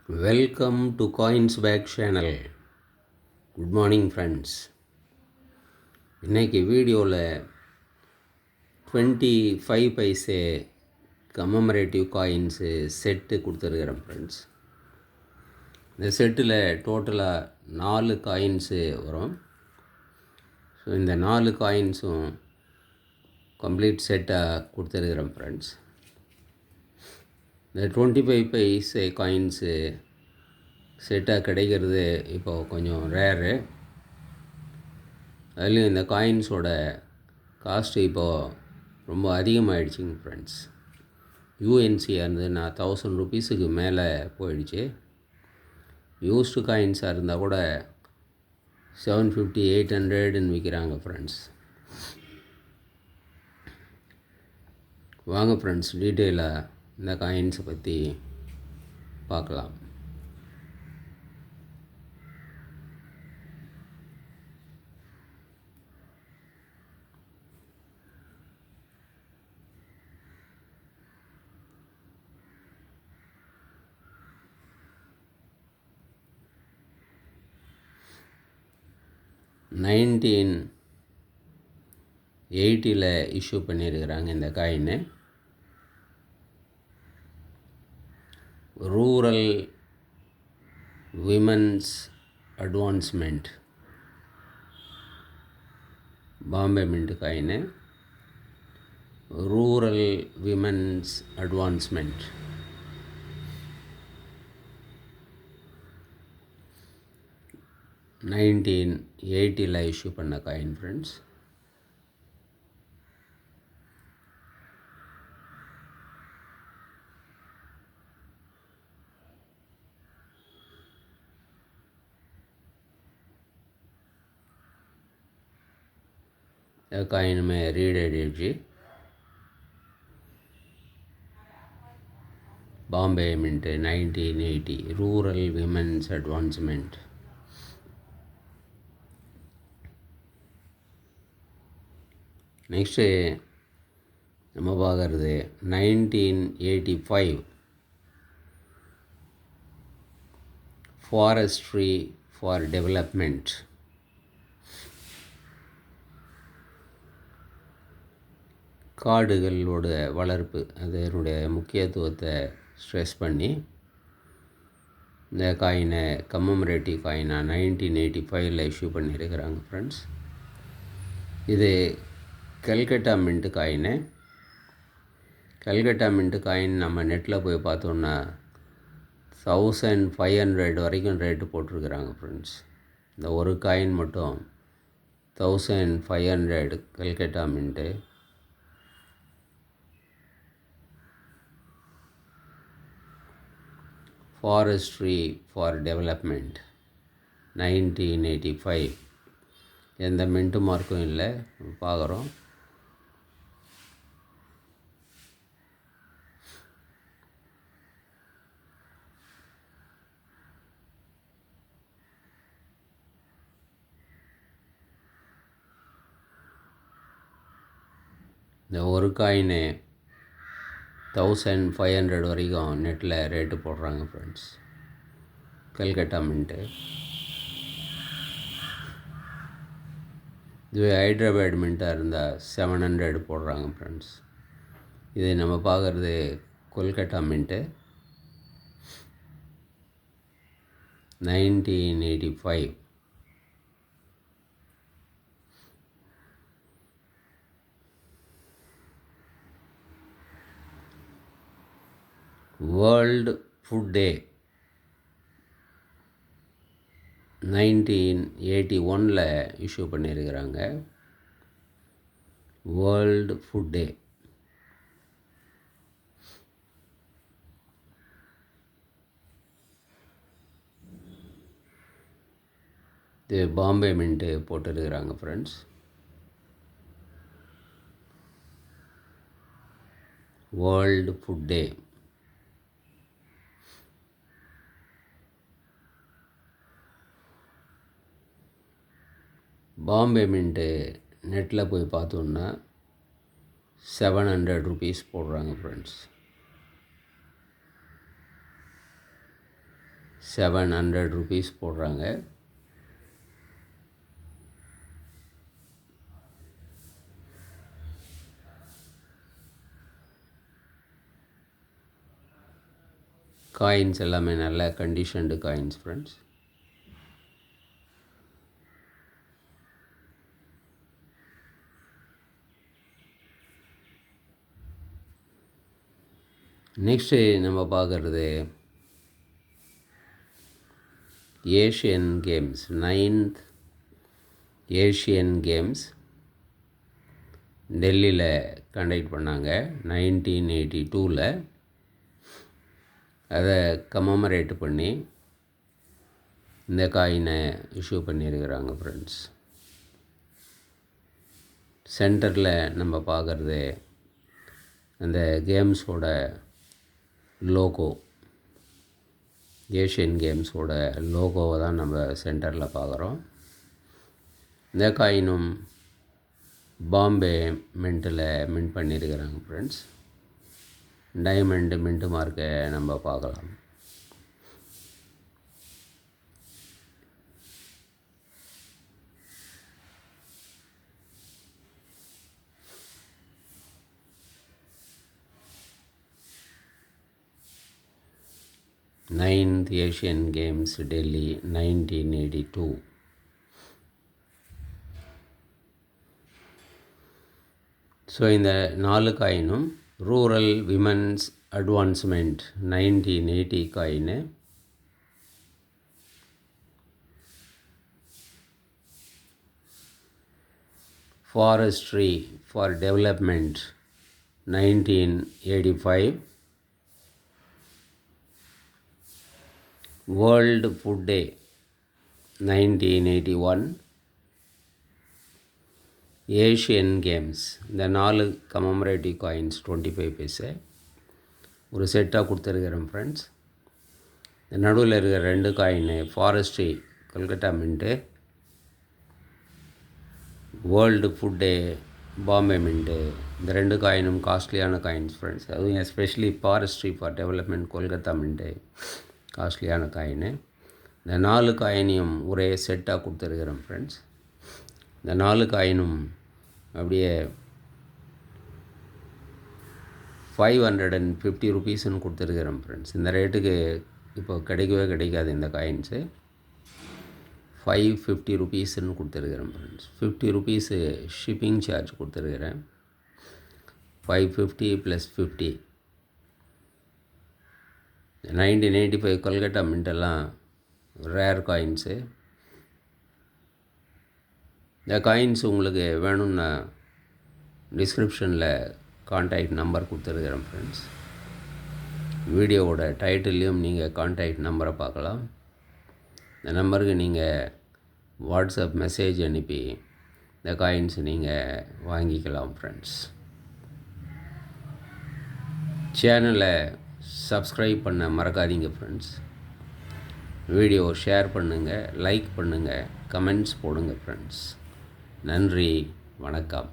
Welcome to coins pack channel. Good morning friends. இன்றைக்கி வீடியோவில் 25 paise commemorative coins set கொடுத்துருக்குறேன் friends. இந்த செட்டில் டோட்டலாக 4 காயின்ஸு வரும். ஸோ இந்த 4 காயின்ஸும் கம்ப்ளீட் செட்டாக கொடுத்துருக்குறேன் ஃப்ரெண்ட்ஸ். இந்த 25 பைசே காயின்ஸு செட்டாக கிடைக்கிறது இப்போது கொஞ்சம் ரேரு. அதுலேயும் இந்த காயின்ஸோட காஸ்ட்டு இப்போது ரொம்ப அதிகமாகிடுச்சிங்க ஃப்ரெண்ட்ஸ். யூஎன்சியாக இருந்ததுன்னா 1000 ருபீஸுக்கு மேலே போயிடுச்சு. யூஸ்டு காயின்ஸாக இருந்தால் கூட 750 800ன்னு விற்கிறாங்க ஃப்ரெண்ட்ஸ். வாங்க ஃப்ரெண்ட்ஸ், டீட்டெயிலாக இந்த காயின்ஸை பற்றி பார்க்கலாம். நைன்டீன் 80 இஷ்யூ பண்ணியிருக்கிறாங்க இந்த காயின்னு. Rural women's advancement Bombay mint காயின்னு. Rural women's advancement. Nineteen 80 issue பண்ண காயின் ஃப்ரெண்ட்ஸ். काइन में रीडेड जी Bombay mint 1980 rural women's advancement. Next நம்ம பார்க்குறது 1985 ஃபாரஸ்ட்ரி ஃபார் டெவலப்மெண்ட். காடுகளோட வளர்ப்பு அதனுடைய முக்கியத்துவத்தை ஸ்ட்ரெஸ் பண்ணி இந்த காயினை கமமரேட்டிவ் காயினாக 1985 இஷ்யூ பண்ணியிருக்கிறாங்க ஃப்ரெண்ட்ஸ். இது Calcutta mint coin. Calcutta mint coin நம்ம நெட்டில் போய் பார்த்தோன்னா 1500 வரைக்கும் ரேட்டு போட்டிருக்கிறாங்க ஃப்ரெண்ட்ஸ். இந்த ஒரு காயின் மட்டும் 1500 Calcutta mint. Forestry for development 1985. எந்த மின்ட்டு மார்க்கும் இல்லை, பார்க்குறோம். இந்த ஒரு காயினு 1500 வரைக்கும் நெட்டில் ரேட்டு போடுறாங்க ஃப்ரெண்ட்ஸ். கல்கட்டா மின்ட்டு. இதுவே ஹைட்ராபாட் மின்ட்டாக இருந்தால் 700 போடுறாங்க ஃப்ரெண்ட்ஸ். இது நம்ம பார்க்குறது Kolkata mint 1985. World Food Day 1981 issue பண்ணியிருக்கிறாங்க. World Food Day. இது பாம்பே மின்ட்டு போட்டிருக்கிறாங்க friends. World Food Day. Bombay mint நெட்டில் போய் பார்த்தோன்னா 700 ருபீஸ் போடுறாங்க ஃப்ரெண்ட்ஸ். 700 போடுறாங்க. காயின்ஸ் எல்லாமே நல்ல கண்டிஷன்டு காயின்ஸ் ஃப்ரெண்ட்ஸ். நெக்ஸ்ட்டு நம்ம பார்க்குறது Asian games, 9th Asian games டெல்லியில் கண்டக்ட் பண்ணாங்க 1982. அதை கமமரேட் பண்ணி இந்த காயினை இஷ்யூ பண்ணியிருக்கிறாங்க ஃப்ரெண்ட்ஸ். சென்டரில் நம்ம பார்க்குறது அந்த கேம்ஸோட லோகோ, ஏஷியன் கேம்ஸோட லோகோவை தான் நம்ம சென்டரில் பார்க்குறோம். இந்த காயினும் பாம்பே மின்ட்டில் மின்ட் பண்ணியிருக்கிறாங்க ஃப்ரெண்ட்ஸ். டைமண்ட் மின்ட் மார்க்கை நம்ம பார்க்கலாம். Ninth Asian Games Delhi 1982. So இந்த 4 காயினும் rural women's advancement 1980 coin, forestry for development 1985, World Food Day 1981, Asian Games. இந்த 4 கமமரேட்டிவ் காயின்ஸ் 25 பைசா ஒரு செட்டாக கொடுத்துருக்கிறேன் ஃப்ரெண்ட்ஸ். நடுவில் இருக்கிற 2 coin forestry Calcutta mint, world Food Day Bombay mint. இந்த 2 காயினும் காஸ்ட்லியான காயின்ஸ் ஃப்ரெண்ட்ஸ். அதுவும் especially forestry for development Kolkata mint காஸ்ட்லியான காயின்னு. இந்த 4 காயினையும் ஒரே செட்டாக கொடுத்துருக்கிறேன் ஃப்ரெண்ட்ஸ். இந்த 4 காயினும் அப்படியே 550 ருபீஸ்ன்னு கொடுத்துருக்கிறேன் ஃப்ரெண்ட்ஸ். இந்த ரேட்டுக்கு இப்போ கிடைக்கவே கிடைக்காது இந்த காயின்ஸு. 550 ருபீஸ்ன்னு கொடுத்துருக்கிறேன் ஃப்ரெண்ட்ஸ். 50 ருபீஸு ஷிப்பிங் சார்ஜ் கொடுத்துருக்கிறேன். 550 + 50. 1985 கல்கட்டா மின்ட்டெல்லாம் ரேர் காயின்ஸு. இந்த காயின்ஸ் உங்களுக்கு வேணும்னா டிஸ்கிரிப்ஷனில் கான்டாக்ட் நம்பர் கொடுத்துருக்குறேன் ஃப்ரெண்ட்ஸ். வீடியோவோட டைட்டில்லையும் நீங்கள் கான்டாக்ட் நம்பரை பார்க்கலாம். இந்த நம்பருக்கு நீங்கள் வாட்ஸ்அப் மெசேஜ் அனுப்பி இந்த காயின்ஸ் நீங்கள் வாங்கிக்கலாம் ஃப்ரெண்ட்ஸ். சேனலை சப்ஸ்கிரைப் பண்ண மறக்காதீங்க ஃப்ரெண்ட்ஸ். வீடியோ ஷேர் பண்ணுங்கள், லைக் பண்ணுங்கள், கமெண்ட்ஸ் போடுங்க ஃப்ரெண்ட்ஸ். நன்றி, வணக்கம்.